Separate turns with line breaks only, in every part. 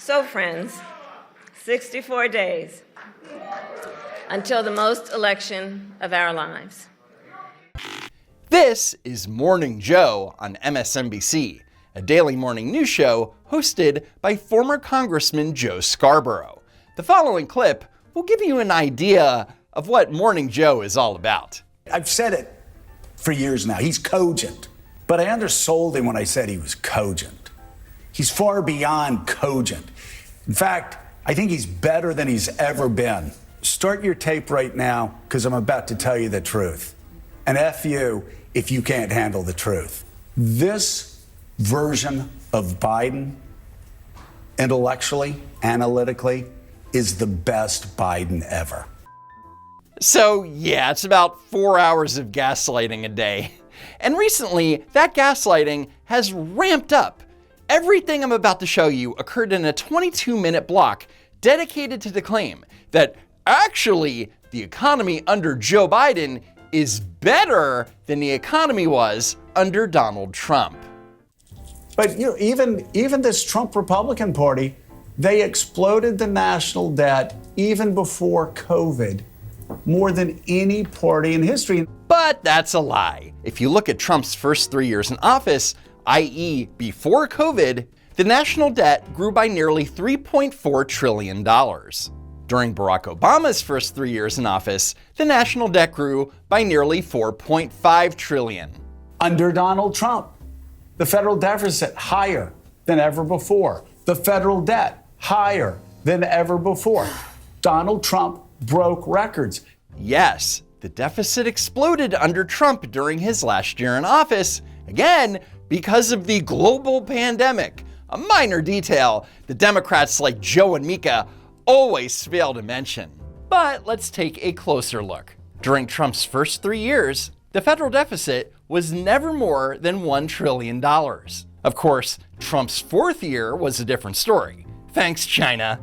So, friends, 64 days until the most election of our lives.
This is Morning Joe on MSNBC, a daily morning news show hosted by former Congressman Joe Scarborough. The following clip will give you an idea of what Morning Joe is all about.
I've said it for years now. He's cogent. But I undersold him when I said he was cogent. He's far beyond cogent. In fact, I think he's better than he's ever been. Start your tape right now, because I'm about to tell you the truth. And F you if you can't handle the truth. This version of Biden, intellectually, analytically, is the best Biden ever.
So yeah, it's about 4 hours of gaslighting a day. And recently, that gaslighting has ramped up. Everything I'm about to show you occurred in a 22-minute block dedicated to the claim that actually the economy under Joe Biden is better than the economy was under Donald Trump.
But you know, even this Trump Republican Party, they exploded the national debt even before COVID, more than any party in history.
But that's a lie. If you look at Trump's first 3 years in office, i.e. before COVID, the national debt grew by nearly $3.4 trillion. During Barack Obama's first 3 years in office, the national debt grew by nearly $4.5 trillion.
Under Donald Trump, the federal deficit higher than ever before. The federal debt higher than ever before. Donald Trump broke records.
Yes, the deficit exploded under Trump during his last year in office, again, because of the global pandemic. A minor detail the Democrats like Joe and Mika always fail to mention. But let's take a closer look. During Trump's first 3 years, the federal deficit was never more than $1 trillion. Of course, Trump's fourth year was a different story. Thanks, China.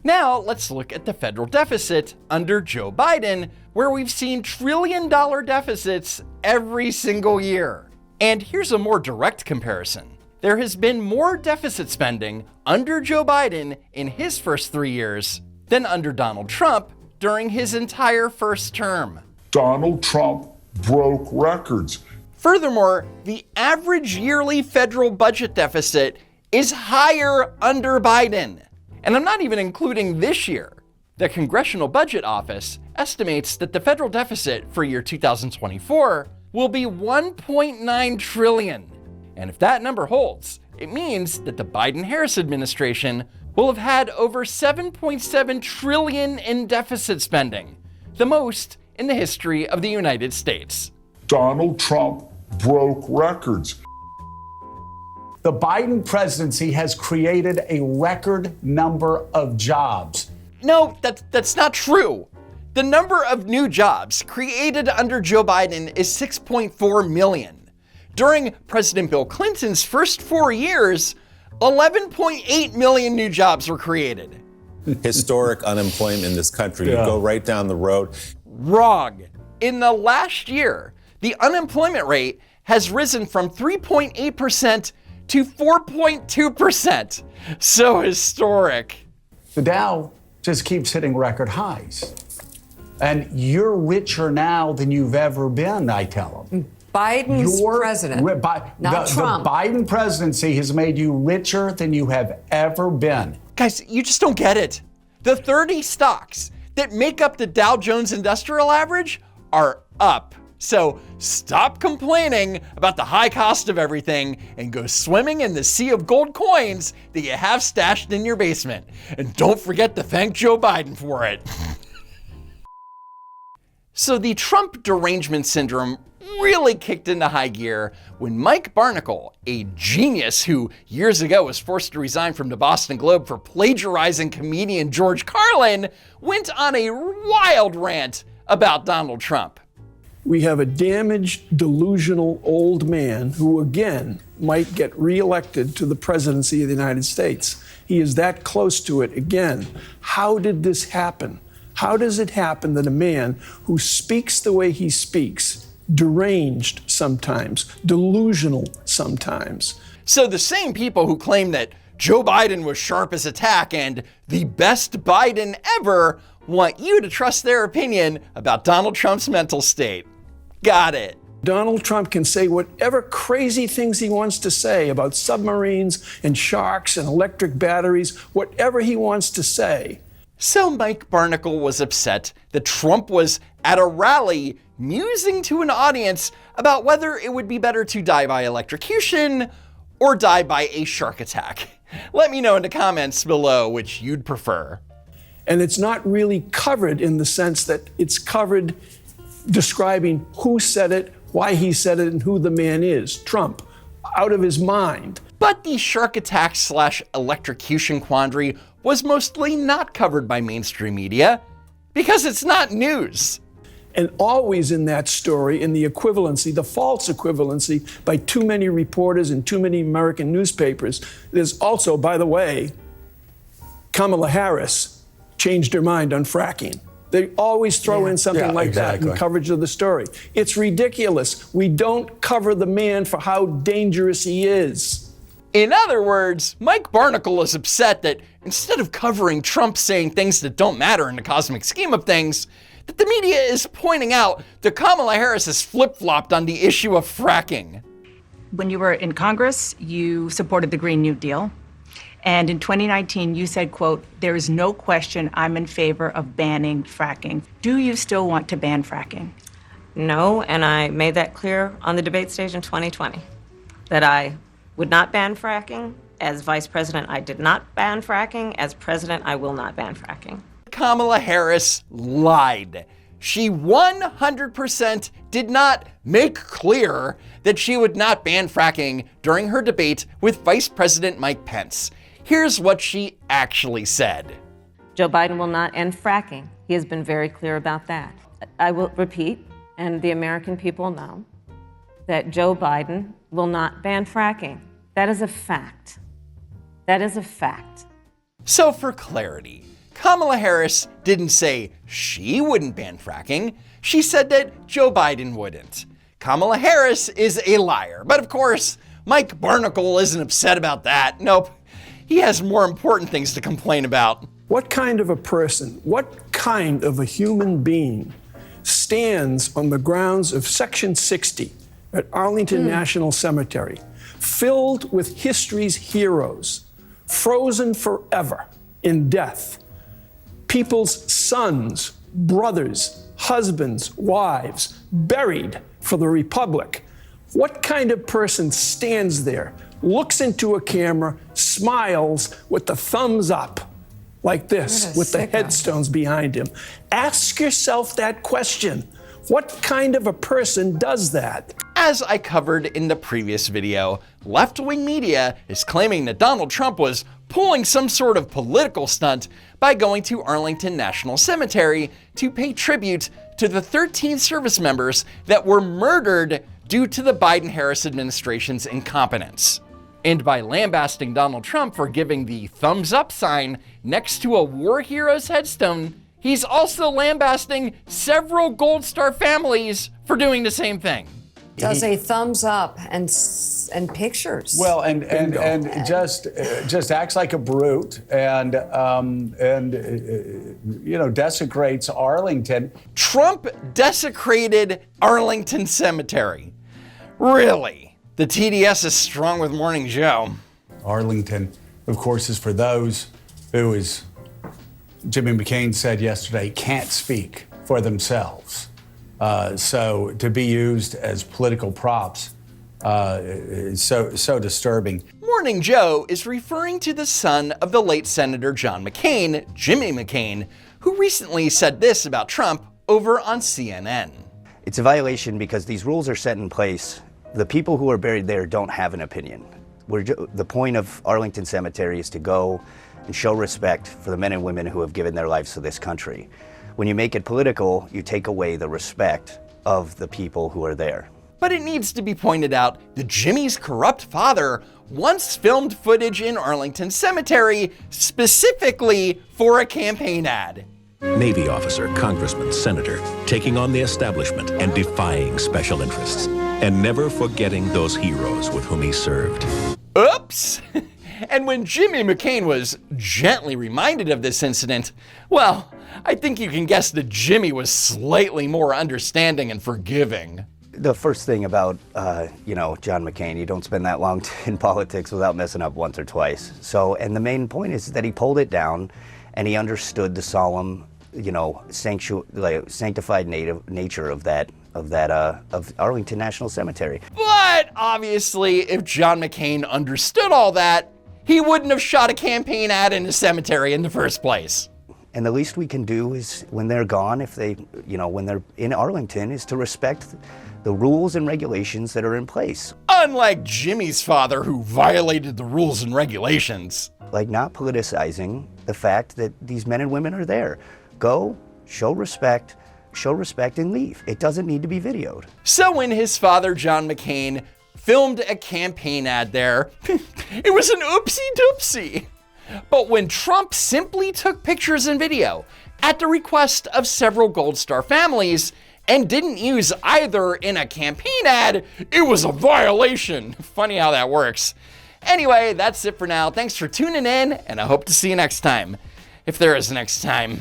Now, let's look at the federal deficit under Joe Biden, where we've seen trillion-dollar deficits every single year. And here's a more direct comparison. There has been more deficit spending under Joe Biden in his first 3 years than under Donald Trump during his entire first term.
Donald Trump broke records.
Furthermore, the average yearly federal budget deficit is higher under Biden. And I'm not even including this year. The Congressional Budget Office estimates that the federal deficit for year 2024 will be $1.9 trillion. And if that number holds, it means that the Biden-Harris administration will have had over $7.7 trillion in deficit spending, the most in the history of the United States.
Donald Trump broke records.
The Biden presidency has created a record number of jobs.
No, that's not true. The number of new jobs created under Joe Biden is 6.4 million. During President Bill Clinton's first 4 years, 11.8 million new jobs were created.
Historic unemployment in this country. You go right down the road.
Wrong. In the last year, the unemployment rate has risen from 3.8% to 4.2%. So historic.
The Dow just keeps hitting record highs. And you're richer now than you've ever been, I tell them.
Biden's president, not Trump.
The Biden presidency has made you richer than you have ever been.
Guys, you just don't get it. The 30 stocks that make up the Dow Jones Industrial Average are up. So stop complaining about the high cost of everything and go swimming in the sea of gold coins that you have stashed in your basement. And don't forget to thank Joe Biden for it. So the Trump derangement syndrome really kicked into high gear when Mike Barnicle, a genius who years ago was forced to resign from the Boston Globe for plagiarizing comedian George Carlin, went on a wild rant about Donald Trump.
We have a damaged, delusional old man who, again, might get reelected to the presidency of the United States. He is that close to it again. How did this happen? How does it happen that a man who speaks the way he speaks, deranged sometimes, delusional sometimes?
So the same people who claim that Joe Biden was sharp as a tack, and the best Biden ever want you to trust their opinion about Donald Trump's mental state. Got it.
Donald Trump can say whatever crazy things he wants to say about submarines and sharks and electric batteries, whatever he wants to say.
So Mike Barnicle was upset that Trump was at a rally musing to an audience about whether it would be better to die by electrocution or die by a shark attack. Let me know in the comments below which you'd prefer.
And it's not really covered in the sense that it's covered describing who said it, why he said it, and who the man is. Trump, out of his mind.
But the shark attack / electrocution quandary was mostly not covered by mainstream media because it's not news.
And always in that story, in the equivalency, the false equivalency by too many reporters and too many American newspapers, there's also, by the way, Kamala Harris changed her mind on fracking. They always throw in something like that in coverage of the story. It's ridiculous. We don't cover the man for how dangerous he is.
In other words, Mike Barnicle is upset that instead of covering Trump saying things that don't matter in the cosmic scheme of things, that the media is pointing out that Kamala Harris has flip-flopped on the issue of fracking.
When you were in Congress, you supported the Green New Deal. And in 2019, you said, quote, "There is no question I'm in favor of banning fracking." Do you still want to ban fracking?
No, and I made that clear on the debate stage in 2020, that I would not ban fracking. As vice president, I did not ban fracking. As president, I will not ban fracking.
Kamala Harris lied. She 100% did not make clear that she would not ban fracking during her debate with Vice President Mike Pence. Here's what she actually said.
Joe Biden will not end fracking. He has been very clear about that. I will repeat, and the American people know, that Joe Biden will not ban fracking. That is a fact. That is a fact.
So for clarity, Kamala Harris didn't say she wouldn't ban fracking. She said that Joe Biden wouldn't. Kamala Harris is a liar. But of course, Mike Barnicle isn't upset about that. Nope. He has more important things to complain about.
What kind of a person, what kind of a human being stands on the grounds of Section 60 at Arlington National Cemetery, filled with history's heroes, frozen forever in death, people's sons, brothers, husbands, wives, buried for the Republic? What kind of person stands there, looks into a camera, smiles with the thumbs up like this, with the headstones behind him? Ask yourself that question. What kind of a person does that?
As I covered in the previous video, left-wing media is claiming that Donald Trump was pulling some sort of political stunt by going to Arlington National Cemetery to pay tribute to the 13 service members that were murdered due to the Biden-Harris administration's incompetence. And by lambasting Donald Trump for giving the thumbs up sign next to a war hero's headstone, he's also lambasting several Gold Star families for doing the same thing.
Does a thumbs up and pictures.
Well, and just acts like a brute and desecrates Arlington.
Trump desecrated Arlington Cemetery. Really? The TDS is strong with Morning Joe.
Arlington, of course, is for those who, as Jimmy McCain said yesterday, can't speak for themselves. So to be used as political props is so disturbing.
Morning Joe is referring to the son of the late Senator John McCain, Jimmy McCain, who recently said this about Trump over on CNN.
It's a violation because these rules are set in place. The people who are buried there don't have an opinion. The point of Arlington Cemetery is to go and show respect for the men and women who have given their lives to this country. When you make it political, you take away the respect of the people who are there.
But it needs to be pointed out that Jimmy's corrupt father once filmed footage in Arlington Cemetery specifically for a campaign ad.
Navy officer, congressman, senator, taking on the establishment and defying special interests, and never forgetting those heroes with whom he served.
Oops! And when Jimmy McCain was gently reminded of this incident, well, I think you can guess that Jimmy was slightly more understanding and forgiving.
The first thing about, John McCain, you don't spend that long in politics without messing up once or twice. So, and the main point is that he pulled it down and he understood the solemn, sanctified nature of Arlington National Cemetery.
But obviously, if John McCain understood all that, he wouldn't have shot a campaign ad in a cemetery in the first place.
And the least we can do is, when they're gone, when they're in Arlington, is to respect the rules and regulations that are in place.
Unlike Jimmy's father, who violated the rules and regulations.
Like not politicizing the fact that these men and women are there. Go, show respect and leave. It doesn't need to be videoed.
So when his father, John McCain, filmed a campaign ad there, it was an oopsie-doopsie. But when Trump simply took pictures and video at the request of several Gold Star families and didn't use either in a campaign ad, it was a violation. Funny how that works. Anyway, that's it for now. Thanks for tuning in, and I hope to see you next time. If there is a next time.